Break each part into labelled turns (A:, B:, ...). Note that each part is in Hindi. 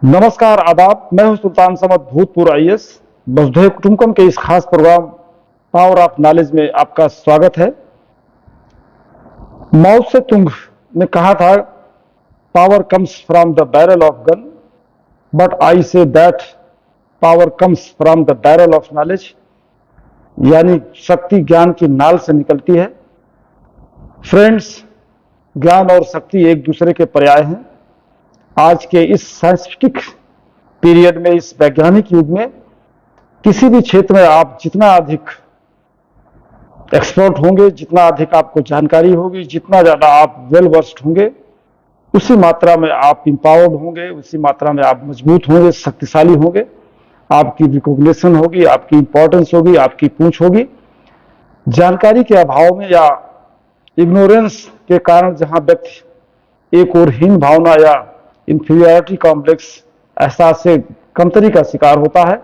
A: नमस्कार आदाब। मैं हूं सुल्तान समद, भूतपूर्व आईएएस। वसुधैव कुटुंबकम के इस खास प्रोग्राम पावर ऑफ नॉलेज में आपका स्वागत है। माओ से तुंग ने कहा था, power comes from the barrel of gun, but I say that power comes from the barrel of knowledge. यानी शक्ति ज्ञान की नाल से निकलती है। फ्रेंड्स, ज्ञान और शक्ति एक दूसरे के पर्याय हैं। आज के इस साइंटिफिक पीरियड में, इस वैज्ञानिक युग में, किसी भी क्षेत्र में आप जितना अधिक एक्सपर्ट होंगे, जितना अधिक आपको जानकारी होगी, जितना ज्यादा आप वेल वर्स्ड होंगे, उसी मात्रा में आप इंपावर्ड होंगे, उसी मात्रा में आप मजबूत होंगे, शक्तिशाली होंगे। आपकी रिकॉग्निशन होगी, आपकी इंपॉर्टेंस होगी, आपकी पूंछ होगी। जानकारी के अभाव में या इग्नोरेंस के कारण जहां व्यक्ति एक और हीन भावना या इंफीरियरिटी कॉम्प्लेक्स, एहसास से कमतरी का शिकार होता है,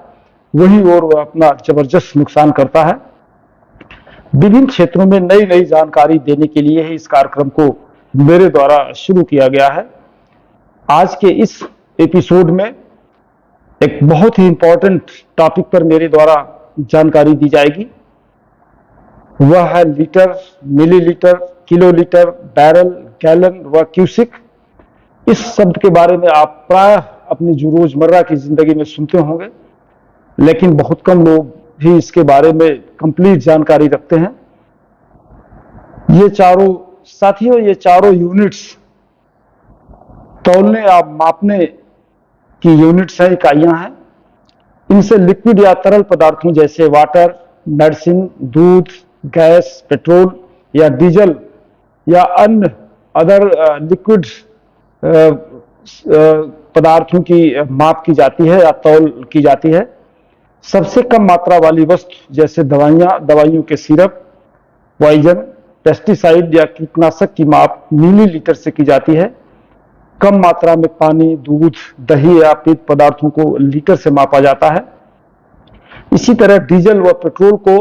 A: वही और वह अपना जबरदस्त नुकसान करता है। विभिन्न क्षेत्रों में नई नई जानकारी देने के लिए ही इस कार्यक्रम को मेरे द्वारा शुरू किया गया है। आज के इस एपिसोड में एक बहुत ही इंपॉर्टेंट टॉपिक पर मेरे द्वारा जानकारी दी जाएगी। वह है litre, millilitre, kilolitre, barrel, gallon व क्यूसिक। इस शब्द के बारे में आप प्राय अपनी जो रोजमर्रा की जिंदगी में सुनते होंगे, लेकिन बहुत कम लोग भी इसके बारे में कंप्लीट जानकारी रखते हैं। ये चारों साथियों, ये चारों यूनिट्स तौलने या मापने की यूनिट्स हैं, इकाइयां हैं। इनसे लिक्विड या तरल पदार्थों जैसे वाटर, मेडिसिन, दूध, गैस, पेट्रोल या डीजल या अन्य अदर लिक्विड पदार्थों की माप की जाती है या तौल की जाती है। सबसे कम मात्रा वाली वस्तु जैसे दवाइयां, दवाइयों के सिरप, पॉइजन, पेस्टिसाइड या कीटनाशक की माप मिलीलीटर से की जाती है। कम मात्रा में पानी, दूध, दही या पेय पदार्थों को लीटर से मापा जाता है। इसी तरह डीजल व पेट्रोल को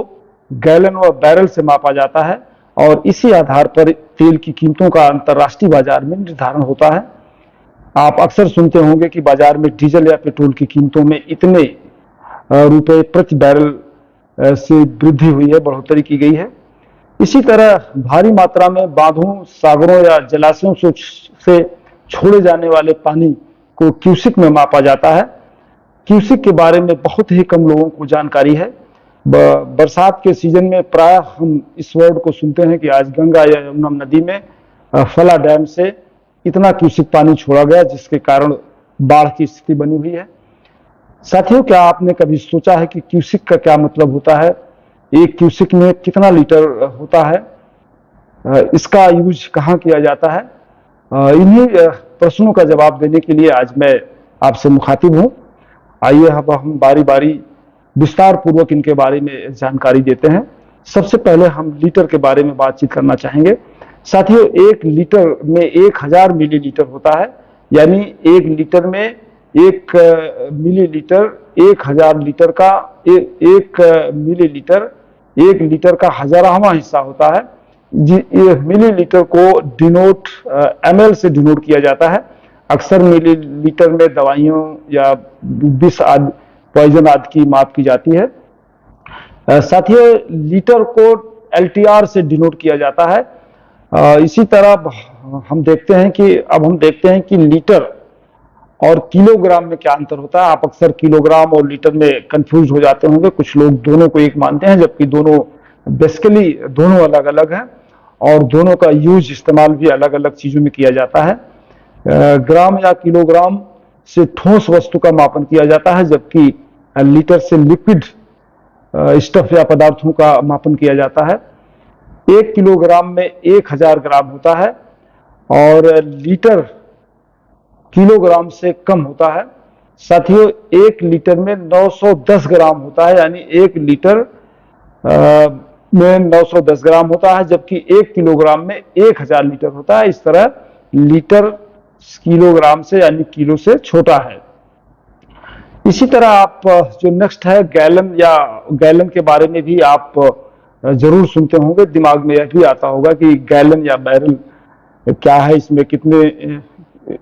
A: गैलन व बैरल से मापा जाता है और इसी आधार पर तेल की कीमतों का अंतर्राष्ट्रीय बाजार में निर्धारण होता है। आप अक्सर सुनते होंगे कि बाजार में डीजल या पेट्रोल की कीमतों में इतने रुपए प्रति बैरल से वृद्धि हुई है, बढ़ोतरी की गई है। इसी तरह भारी मात्रा में बांधों, सागरों या जलाशयों से छोड़े जाने वाले पानी को क्यूसिक में मापा जाता है। क्यूसिक के बारे में बहुत ही कम लोगों को जानकारी है। बरसात के सीजन में प्राय हम इस वर्ड को सुनते हैं कि आज गंगा या यमुना नदी में फला डैम से इतना क्यूसिक पानी छोड़ा गया, जिसके कारण बाढ़ की स्थिति बनी हुई है। साथियों, क्या आपने कभी सोचा है कि क्यूसिक का क्या मतलब होता है? एक क्यूसिक में कितना लीटर होता है? इसका यूज कहाँ किया जाता है? इन्हीं प्रश्नों का जवाब देने के लिए आज मैं आपसे मुखातिब हूँ। आइए अब हम बारी बारी विस्तार पूर्वक इनके बारे में जानकारी देते हैं। सबसे पहले हम लीटर के बारे में बातचीत करना चाहेंगे। साथियों, एक लीटर में 1000 मिलीलीटर होता है। यानी एक लीटर में 1 मिलीलीटर 1000 लीटर का, एक मिलीलीटर 1 लीटर का 1000वां हिस्सा होता है। ये मिलीलीटर को डिनोट ml से डिनोट किया जाता है। अक्सर मिलीलीटर में दवाइयों या विष आदि, पॉइजन आदि की माप की जाती है। साथियों, लीटर को LTR से डिनोट किया जाता है। इसी तरह हम देखते हैं कि लीटर और किलोग्राम में क्या अंतर होता है। आप अक्सर किलोग्राम और लीटर में कंफ्यूज हो जाते होंगे। कुछ लोग दोनों को एक मानते हैं, जबकि दोनों बेसिकली दोनों अलग अलग हैं और दोनों का यूज, इस्तेमाल भी अलग अलग चीजों में किया जाता है। ग्राम या किलोग्राम से ठोस वस्तु का मापन किया जाता है, जबकि लीटर से लिक्विड स्टफ या पदार्थों का मापन किया जाता है। 1 किलोग्राम में 1000 ग्राम होता है और लीटर किलोग्राम से कम होता है। साथियों, 1 लीटर में 910 ग्राम होता है। यानी 1 लीटर में 910 ग्राम होता है, जबकि 1 किलोग्राम में 1000 लीटर होता है। इस तरह लीटर किलोग्राम से यानी किलो से छोटा है। इसी तरह आप जो नेक्स्ट है गैलन, या गैलन के बारे में भी आप जरूर सुनते होंगे। दिमाग में यह भी आता होगा कि गैलन या बैरल क्या है, इसमें कितने,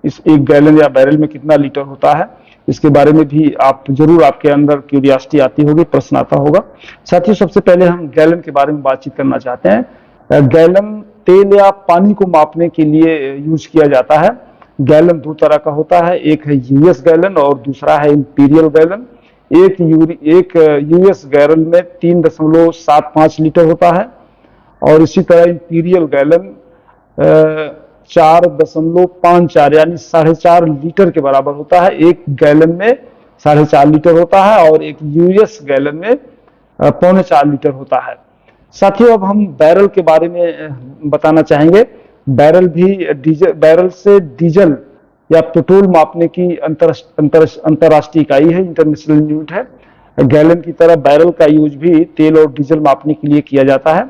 A: इस 1 गैलन या बैरल में कितना लीटर होता है। इसके बारे में भी आप जरूर, आपके अंदर क्यूरियोसिटी आती होगी, प्रश्न आता होगा। साथियों, सबसे पहले हम गैलन के बारे में बातचीत करना चाहते हैं। गैलन तेल या पानी को मापने के लिए यूज किया जाता है। गैलन दो तरह का होता है, एक है यूएस गैलन और दूसरा है इंपीरियल गैलन। एक यूएस गैलन में 3.75 लीटर होता है और इसी तरह इंपीरियल गैलन 4.54 यानी 4.5 लीटर के बराबर होता है। एक गैलन में 4.5 लीटर होता है और एक यूएस गैलन में 3.25 लीटर होता है। साथियों, अब हम बैरल के बारे में बताना चाहेंगे। बैरल से डीजल या पेट्रोल मापने की अंतरराष्ट्रीय इकाई है, इंटरनेशनल यूनिट है। गैलन की तरह बैरल का यूज भी तेल और डीजल मापने के लिए किया जाता है।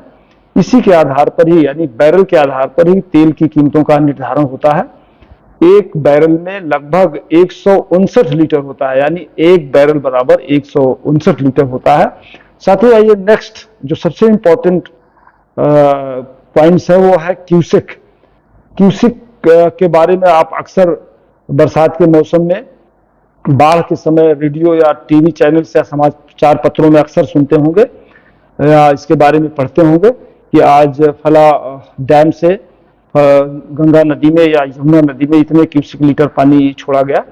A: इसी के आधार पर ही, यानी बैरल के आधार पर ही तेल की कीमतों का निर्धारण होता है। एक बैरल में लगभग 159 लीटर होता है, यानी एक बैरल बराबर 159 लीटर होता है। साथियों, आइए नेक्स्ट जो सबसे इंपॉर्टेंट पॉइंट्स है वो है क्यूसेक। क्यूसेक के बारे में आप अक्सर बरसात के मौसम में, बाढ़ के समय रेडियो या टीवी चैनल्स या समाचार पत्रों में अक्सर सुनते होंगे या इसके बारे में पढ़ते होंगे कि आज फला डैम से गंगा नदी में या यमुना नदी में इतने क्यूसेक लीटर पानी छोड़ा गया।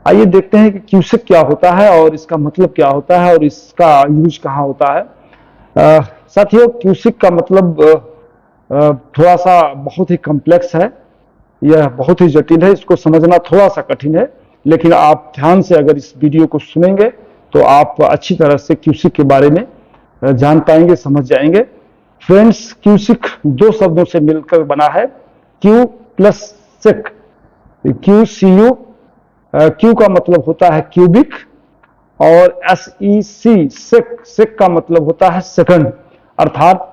A: आइए देखते हैं कि क्यूसेक क्या होता है और इसका मतलब क्या होता है और इसका यूज कहाँ होता है। साथियों, क्यूसेक का मतलब थोड़ा सा बहुत ही कॉम्प्लेक्स है, यह बहुत ही जटिल है, इसको समझना थोड़ा सा कठिन है, लेकिन आप ध्यान से अगर इस वीडियो को सुनेंगे तो आप अच्छी तरह से क्यूसेक के बारे में जान पाएंगे, समझ जाएंगे। फ्रेंड्स, क्यूसेक दो शब्दों से मिलकर बना है, Q plus sec. QCU, Q का मतलब होता है क्यूबिक और SEC सेक का मतलब होता है सेकंड, अर्थात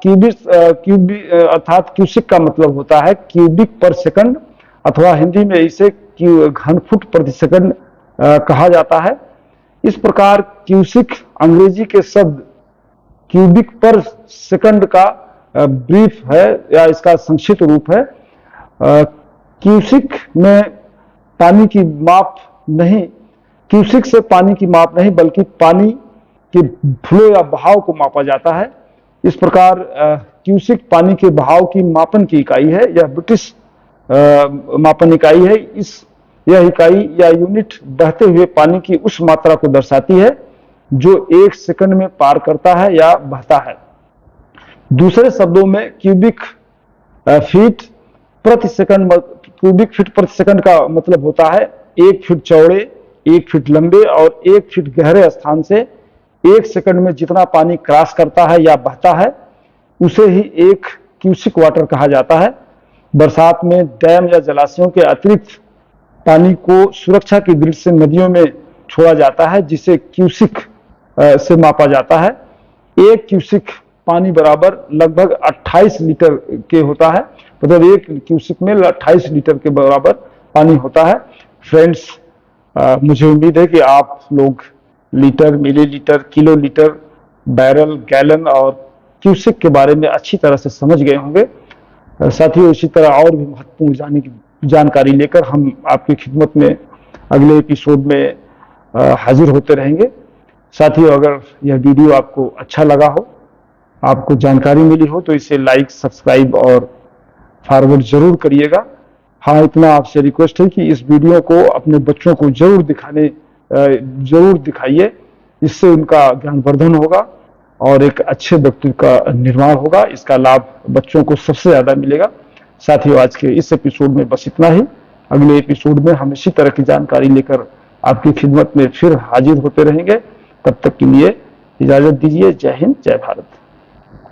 A: क्यूसेक का मतलब होता है क्यूबिक पर सेकंड, अथवा हिंदी में इसे घन फुट प्रति सेकंड कहा जाता है। इस प्रकार क्यूसेक अंग्रेजी के शब्द क्यूबिक पर सेकंड का ब्रीफ है या इसका संक्षिप्त रूप है। क्यूसेक में पानी की माप नहीं, क्यूसेक से पानी की माप नहीं बल्कि पानी के फ्लो या बहाव को मापा जाता है। इस प्रकार क्यूसेक पानी के बहाव की मापन की इकाई है। यह ब्रिटिश मापन इकाई है। यह इकाई या यूनिट बहते हुए पानी की उस मात्रा को दर्शाती है जो 1 सेकंड में पार करता है या बहता है। दूसरे शब्दों में क्यूबिक फीट प्रति सेकंड का मतलब होता है 1 फीट चौड़े, 1 फीट लंबे और 1 फीट गहरे स्थान से 1 सेकंड में जितना पानी क्रॉस करता है या बहता है उसे ही एक क्यूसेक वाटर कहा जाता है। बरसात में डैम या जलाशयों के अतिरिक्त पानी को सुरक्षा की दृष्टि से नदियों में छोड़ा जाता है, जिसे क्यूसेक से मापा जाता है। एक क्यूसेक पानी बराबर लगभग 28 लीटर के होता है, मतलब एक क्यूसेक में 28 लीटर के बराबर पानी होता है। फ्रेंड्स, मुझे उम्मीद है कि आप लोग litre, millilitre, kilolitre, barrel, gallon और क्यूसेक के बारे में अच्छी तरह से समझ गए होंगे। साथियों, इसी तरह और भी महत्वपूर्ण जानकारी लेकर हम आपकी खिदमत में अगले एपिसोड में हाजिर होते रहेंगे। साथियों, अगर यह वीडियो आपको अच्छा लगा हो, आपको जानकारी मिली हो, तो इसे लाइक, सब्सक्राइब और फॉरवर्ड जरूर करिएगा। हाँ, इतना आपसे रिक्वेस्ट है कि इस वीडियो को अपने बच्चों को जरूर दिखाइए। इससे उनका ज्ञानवर्धन होगा और एक अच्छे व्यक्ति का निर्माण होगा। इसका लाभ बच्चों को सबसे ज्यादा मिलेगा। साथियों, आज के इस एपिसोड में बस इतना ही। अगले एपिसोड में हम इसी तरह की जानकारी लेकर आपकी खिदमत में फिर हाजिर होते रहेंगे। तब तक के लिए इजाजत दीजिए। जय हिंद, जय भारत।